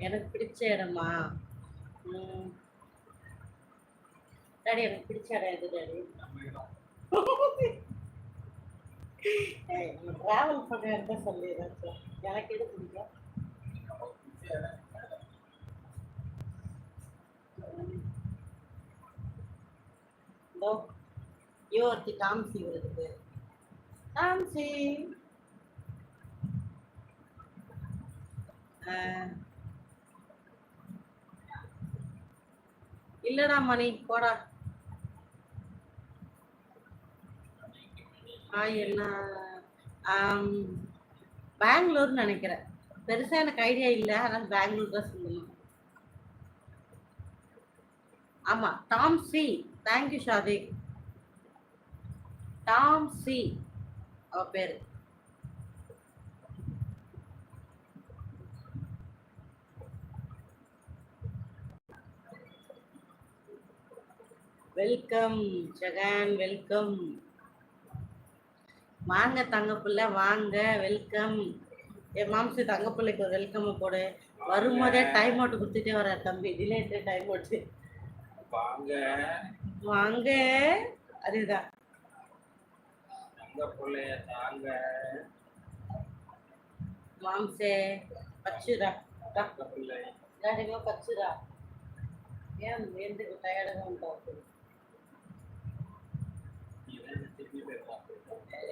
எனக்கு பிடிச்ச இடமா? ம். டாடி எனக்கு பிடிச்ச இடம் எது டாடி? ட்ராவல் பண்ண இடத்த சொல்லிடுறேன் சார். எனக்கு எது பிடிக்கும்? இதோ யுவர்த்தி டாம்சி வருது. டாம்சி. இல்லடா மணி போடா. என்ன பெங்களூர்னு நினைக்கிறேன். பெருசா எனக்கு ஐடியா இல்லை, ஆனால் பெங்களூர் தான் சொல்லணும். ஆமா Tom C. Thank you Sadiq. Tom C அவ பேரு. Welcome Jagan, welcome. வாங்க தங்கப்பிள்ளை, வாங்க, வெல்கம். என் மாம்சி தங்கப்பிள்ளைக்கு ஒரு வெல்கம் போடு. வரும்போதே டைம் அவுட் கொடுத்துட்டே வர தம்பி. டிலேட்டு டைம் அவுட். வாங்க வாங்க. அதுதான் தங்கப்பிள்ளைய தாங்க. மாம்சே பச்சுரா தங்கப்பிள்ளை டாடிமா பச்சுரா. ஏன் ఎందుకు టైర్డ్గా ఉంటావు?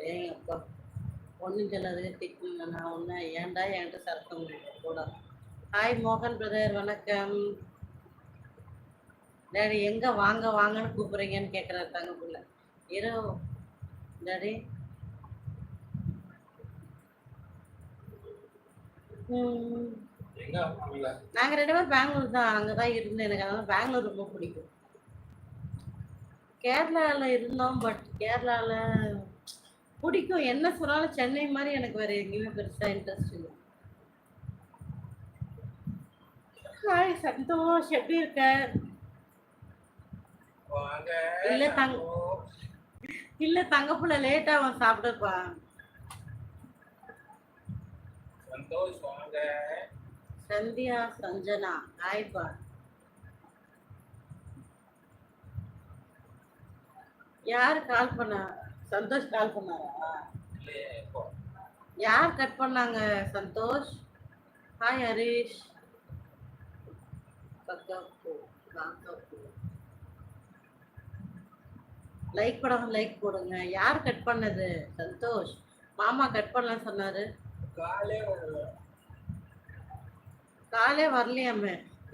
ஏங்கப்பா ஒன்றும் சொல்லாதுங்க திட்டுங்க. நான் ஒன்று ஏன்டா என்கிட்ட சரக்கம் கூட. ஹாய் மோகன் பிரதர், வணக்கம். டாடி எங்கே வாங்க வாங்கன்னு கூப்பிட்றீங்கன்னு கேட்குறாரு தங்கப்புள்ள. இரு டாடி. நாங்கள் 2 பேரும் பெங்களூர் தான். அங்கே தான் இருந்தேன். எனக்கு அதனால பெங்களூர் ரொம்ப பிடிக்கும். கேரளாவில் இருந்தோம், பட் கேரளாவில் பிடிக்கும். என்ன சொன்னாலும் சென்னை மாதிரி எனக்கு வேறு எங்கேயுமே பெருசாக இன்ட்ரெஸ்ட் இல்லை. ஹாய் சந்தோஷ், எப்படி இருக்க? இல்ல தங்கப்புள்ள லேட்டா அவன் சாப்பிட்டுப்பா. சந்தோஷ் வாங்க. சந்தியா சஞ்சனா ஹாய்ப்பா. யாரு கால் பண்ணா? சந்தோஷ் கால் பண்ணாரா? யார் கட் பண்ணாங்க? சந்தோஷ். ஹாய் ஹரிஷ். லைக் படம் லைக் போடுங்க. யார் கட் பண்ணது? சந்தோஷ். மாமா கட் பண்ணலாம் சொன்னாரு. காலே வரலையாமே.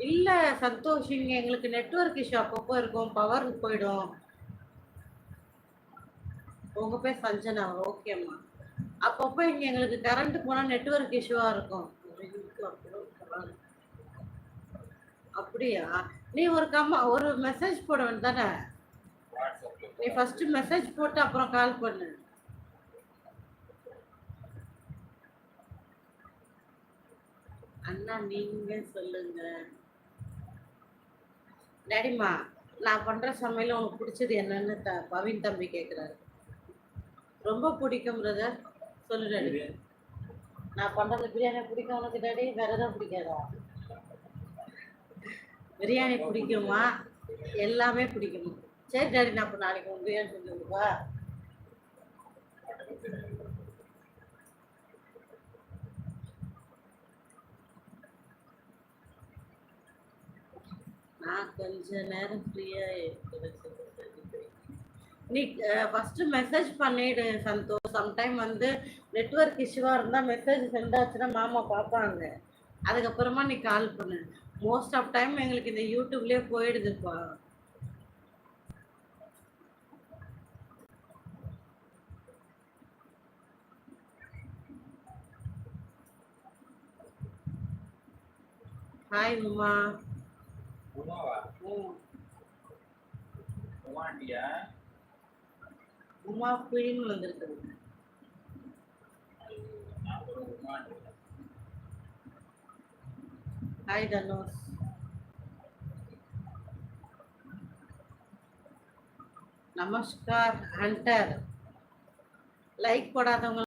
இல்ல சந்தோஷ், இங்க எங்களுக்கு நெட்வொர்க் இஷ்யூ அப்பப்போ இருக்கும், பவர் போயிடும். உங்க பேர் சஞ்சனா? ஓகேம்மா. அப்பப்போ இங்க எங்களுக்கு கரண்ட் போனா நெட்வொர்க் இஷ்யூவா இருக்கும். அப்படியா? நீ ஒரு மெசேஜ் போட வேண்டியதானே? நீ ஃபர்ஸ்ட் மெசேஜ் போட்டு அப்புறம் கால் பண்ணு. அண்ணா நீங்க சொல்லுங்க. டாடிமா நான் பண்ற சமையல உனக்கு பிடிச்சது என்னன்னு பவின் தம்பி கேட்குறாரு. ரொம்ப பிடிக்கும் பிரதர். சொல்லு டாடி. நான் பண்றது பிரியாணி பிடிக்கும் உனக்கு டாடி? வேற எதாவது பிடிக்காதா? பிரியாணி பிடிக்குமா? எல்லாமே பிடிக்குமா? சரி டாடி, நான் இப்போ நாளைக்கு உங்க பிரியாணி செஞ்சு கொடுப்பா. நான் கொஞ்ச நேரம் ஃப்ரீயா நீ ஃபர்ஸ்ட் மெசேஜ் பண்ணிடு சந்தோஷ். சம்டைம் வந்து நெட்வொர்க் இஷ்யூவாக இருந்தால் மெசேஜ் சென்ட் ஆச்சுன்னா மாமா பார்ப்பாங்க. அதுக்கப்புறமா நீ கால் பண்ணு. மோஸ்ட் ஆஃப் டைம் எங்களுக்கு இந்த யூடியூப்லேயே போயிடுதுப்பா. ஹாய் உமா. உமா குயின் வந்திருக்குது. ஹாய் தனுஷ். நமஸ்கார் ஹண்டர். லைக் போடாதவங்க